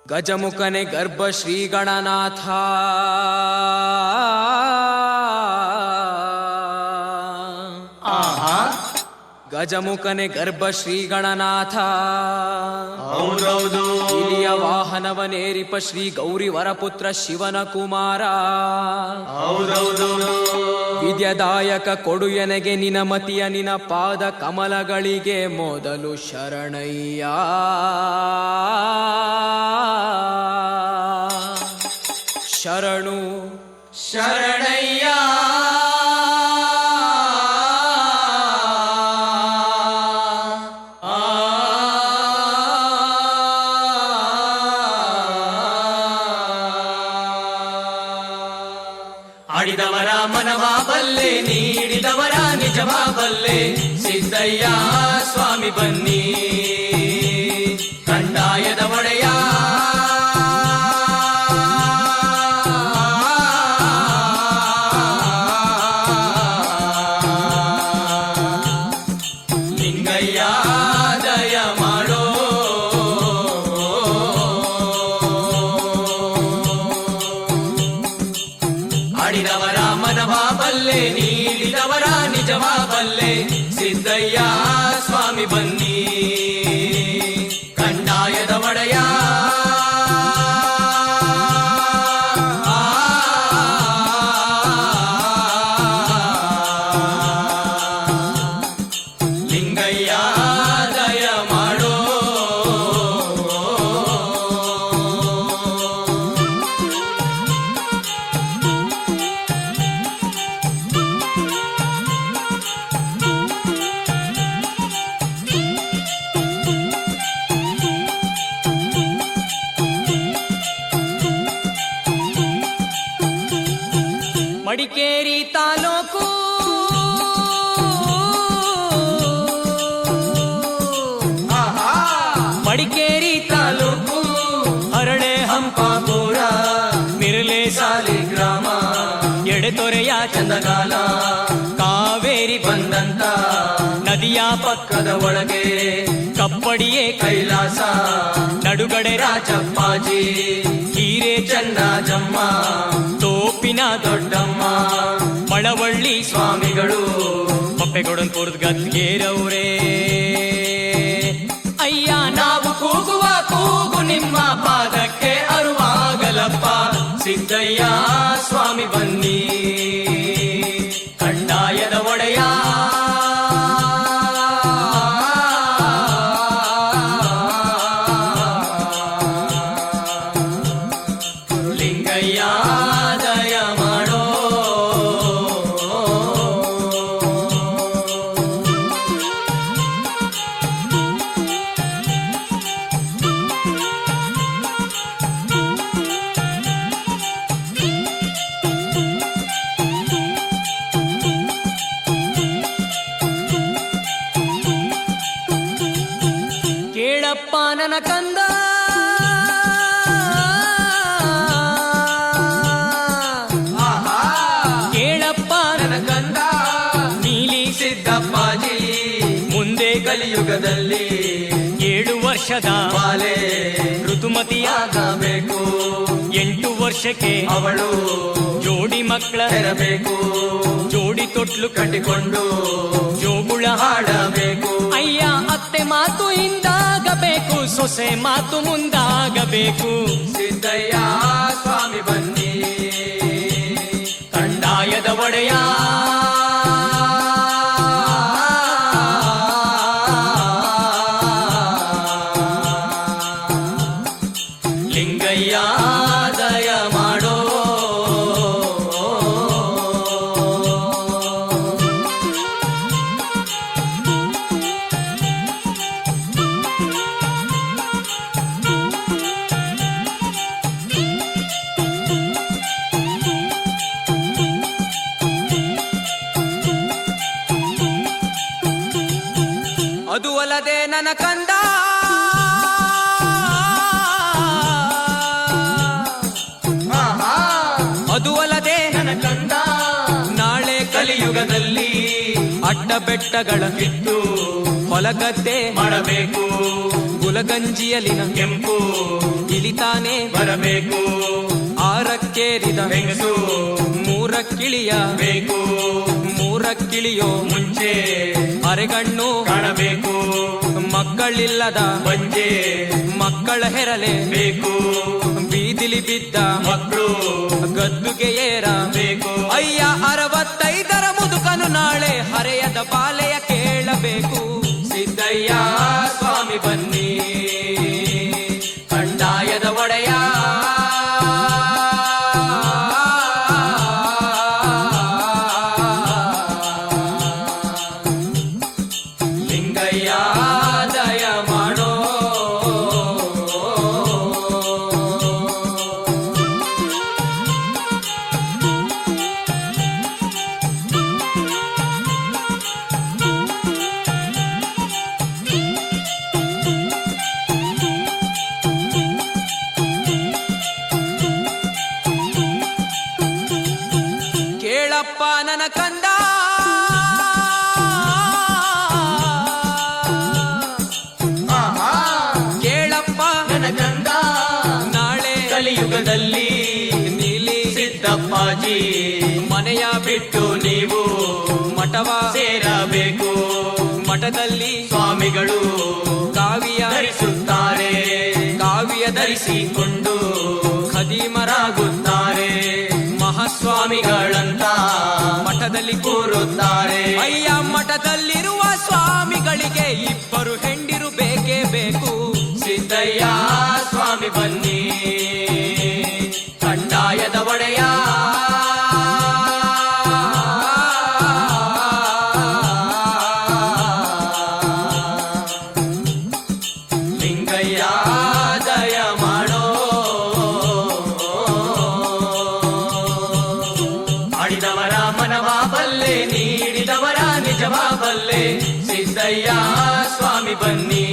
ಗಜಮುಖನೆ ಗರ್ಭ ಶ್ರೀ ಗಣನಾಥ ಗಜಮುಖನೆ ಗರ್ಭ ಶ್ರೀ ಗಣನಾಥ ಹೌದೌದು ಇಲಿಯ ವಾಹನವನೇರಿಪ ಶ್ರೀ ಗೌರಿ ವರಪುತ್ರ ಶಿವನ ಕುಮಾರ ಹೌದೌದು ವಿದ್ಯದಾಯಕ ಕೊಡು ಎನಗೆ ನಿನ ಮತಿಯ ನಿನ ಪಾದ ಕಮಲಗಳಿಗೆ ಮೊದಲು ಶರಣಯ್ಯ ಶರಣು ಶರಣಯ್ಯ ಆಡಿದವರ ಮನವ ಬಲ್ಲೆ ನೀಡಿದವರ ನಿಜವ ಬಲ್ಲೆ ಸಿದ್ದಯ್ಯ ಸ್ವಾಮಿ ಬನ್ನಿ ಕಂದಾಯದ ಒಡೆಯ ಲಿಂಗಯ್ಯ ದಯ ಮಾಡೋ ಆಡಿದವರ ಮನವ ಬಲ್ಲೆ ನೀಡಿದವರ ನಿಜವ ಬಲ್ಲೆ ಸಿದ್ದಯ್ಯ ಸ್ವಾಮಿ ಬನ್ನಿ ಕಂದಾಯದ ಒಡೆಯ ಲಿಂಗಯ್ಯ ದಯ ಮಾಡೋ ಮಡಿಕೇರಿ ತಾಲೂಕು ಮಡಿಕೇರಿ ತಾಲೂಕು ಹರಳೆ ಹಂಪಾಪುರ ಮಿರ್ಲೆ ಸಾಲಿಗ್ರಾಮ ಎಡೆತೊರೆಯ ಚಂದಗಾಲ ಕಾವೇರಿ ಬಂದಂತ ನದಿಯ ಪಕ್ಕದ ಒಳಗೆ ಕಪ್ಪಡಿಯೇ ಕೈಲಾಸ ನಡುಗಡೆ ರಾಜಪ್ಪಾಜಿ ಹೀರೆ ಚನ್ನಜಮ್ಮ ತೋಪಿನ ದೊಡ್ಡಮ್ಮ ಮಳವಳ್ಳಿ ಸ್ವಾಮಿಗಳು ಪಪ್ಪೆಗೌಡನ್ಪುರದ ಗದ್ಗೇರವ್ರೇ ಅಯ್ಯ ನಾವು ಕೂಗುವ ಕೂಗು ನಿಮ್ಮ ಪಾದಕ್ಕೆ ಅರುವಾಗಲಪ್ಪ ಸಿದ್ದಯ್ಯ ಸ್ವಾಮಿ ಬನ್ನಿ ಕಂದಾಯದ ಒಡೆಯ ಲಿಂಗಯ್ಯ ದಯ ಮಾಡೋ ಕೇಳಪ್ಪ ನನ್ನ ಕಂದ ಕೇಳಪ್ಪ ನನ್ನ ಕಂದ ನೀಲಿ ಸಿದ್ದಪ್ಪಾಜಿ ಮುಂದೆ ಕಲಿಯುಗದಲ್ಲಿ 7 ವರ್ಷದ ಬಾಲೆ ಋತುಮತಿಯಾಗಬೇಕು ಆಗಬೇಕು 8 ವರ್ಷಕ್ಕೆ ಅವಳು ಜೋಡಿ ಮಕ್ಕಳ ತೆರಬೇಕು ಜೋಡಿ ತೊಟ್ಲು ಕಟ್ಟಿಕೊಂಡು ಜೋಗುಳ ಹಾಡಬೇಕು ಅಯ್ಯ ಅತ್ತೆ ಮಾತು ಹಿಂದಾಗಬೇಕು ಸೊಸೆ ಮಾತು ಮುಂದಾಗಬೇಕು ಸಿದ್ದಯ್ಯ ಸ್ವಾಮಿ ಬನ್ನಿ ಕಂದಾಯದ ಒಡೆಯ ಲಿಂಗಯ್ಯ ದಯ ಮಾಡೋ ಅದು ಅಲ್ಲದೆ ನನ್ನ ಕಂದ ಅದು ಅಲ್ಲದೆ ನನ್ನ ಕಂದ ನಾಳೆ ಕಲಿಯುಗದಲ್ಲಿ ಅಡ್ಡ ಬೆಟ್ಟಗಳ ಕಿತ್ತು ಹೊಲಗದ್ದೆ ಮಾಡಬೇಕು ಗುಲಗಂಜಿಯಲಿನ ಕೆಂಪು ಇಳಿತಾನೆ ಬರಬೇಕು ಆರಕ್ಕೇರಿದ ಹೆಂಗಸು ಮೂರಕ್ಕಿಳಿಯ ಬೇಕು ಮೂರಕ್ಕಿಳಿಯೋ ಮುಂಚೆ ಅರೆಗಣ್ಣು ಕಾಣಬೇಕು ಮಕ್ಕಳಿಲ್ಲದ ಬಂಜೆ ಮಕ್ಕಳ ಹೆರಲೆ ಬೇಕು ಬೀದಿಲಿ ಬಿದ್ದ ಮಕ್ಕಳು ಗದ್ದುಗೆ ಏರ ಬೇಕು ಅಯ್ಯ 65ರ ಮುದುಕನು ನಾಳೆ ಹರೆಯದ ಬಾಲೆಯ ಕೇಳಬೇಕು ಸಿದ್ದಯ್ಯ ಸ್ವಾಮಿ ಬನ್ನಿ ಕಂದಾಯದ ಒಡೆಯ ಲಿಂಗಯ್ಯ ದಯ ಮಾಡೋ ಕೇಳಪ್ಪ ನನ್ನ ಕಂದ ಆಹಾ ಕೇಳಪ್ಪ ನನ್ನ ಕಂದ ನಾಳೆ ಕಲಿಯುಗದಲ್ಲಿ ನೀಲಿ ಸಿದ್ದಪ್ಪಾಜಿ ಮನೆಯ ಬಿಟ್ಟು ನೀವು ಮಠವ ಸೇರಬೇಕು ಮಠದಲ್ಲಿ ಸ್ವಾಮಿಗಳು ಕಾವಿಯ ಧರಿಸುತ್ತಾರೆ ಕಾವಿಯ ಧರಿಸಿ ಧರಿಸಿಕೊಂಡು ಖದೀಮರಾಗುತ್ತಾರೆ ಮಹಾಸ್ವಾಮಿಗಳಂತ ಮಠದಲ್ಲಿ ಕೂರುತ್ತಾರೆ ಅಯ್ಯ ಮಠದಲ್ಲಿರುವ ಸ್ವಾಮಿಗಳಿಗೆ ಇಬ್ಬರು ಹೆಂಡಿರು ಬೇಕೇ ಬೇಕು ಸಿದ್ದಯ್ಯ ಸ್ವಾಮಿ ಬನ್ನಿ ಕಂದಾಯದ ಒಡೆಯ ಲಿಂಗಯ್ಯ ದಯ ಮಾಡೋ ಆಡಿದವರ ಮನವ ಬಲ್ಲೆ ನೀಡಿದವರ ನಿಜವ ಬಲ್ಲೆ ಸಿದ್ದಯ್ಯ ಸ್ವಾಮಿ ಬನ್ನಿ